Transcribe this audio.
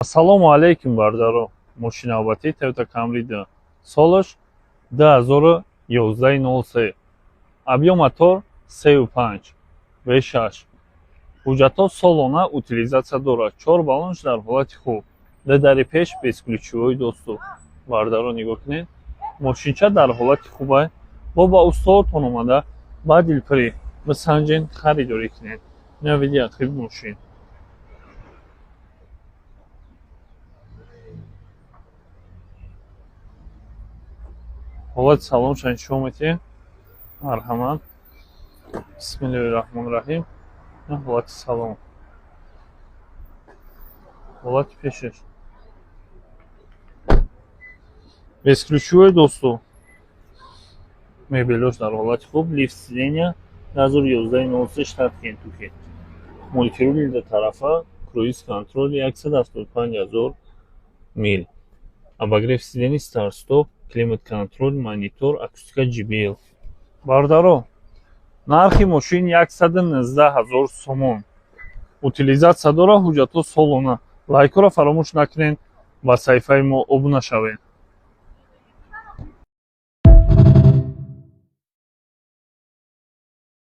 Ассалому алейкум, бардаро. Мошинавбатии Toyota Camry 2. Солаш 2011-03. Объем мотор 3.5 V6. ҳуҷҷатҳо солона утилизатсия дорад. 4 балонш дар ҳолати хуб. Дедари пеш безключевой доступ. Бардаро нигоҳ кунед. Мошинча дар ҳолати хуб аст. Бо устоотон омада ба дилпирӣ бисанҷен харидорӣ кунед. Навиди ақиб мошин. ҳолати салоншон нишон медиҳем. Марҳамат. Бисмиллаҳир-раҳмонир-раҳим. ҳолати салон. ҳолати пешаш. Безключевой доступ. Мебелош дар ҳолати хуб. Лифт сидения 2011-03 штат Кентукки. Мультируль до тарафа. Круиз контроль 175,000 мил. Обогрев сидений, старт-стоп, климат контроль, монитор, акустика JBL. Бардаро, нархи мошин 119,000 сомон. Утилизатсия дорад, ҳуҷҷатҳо солона. Лайкро фаромӯш накунед, ба саҳифаи мо обуна шавед.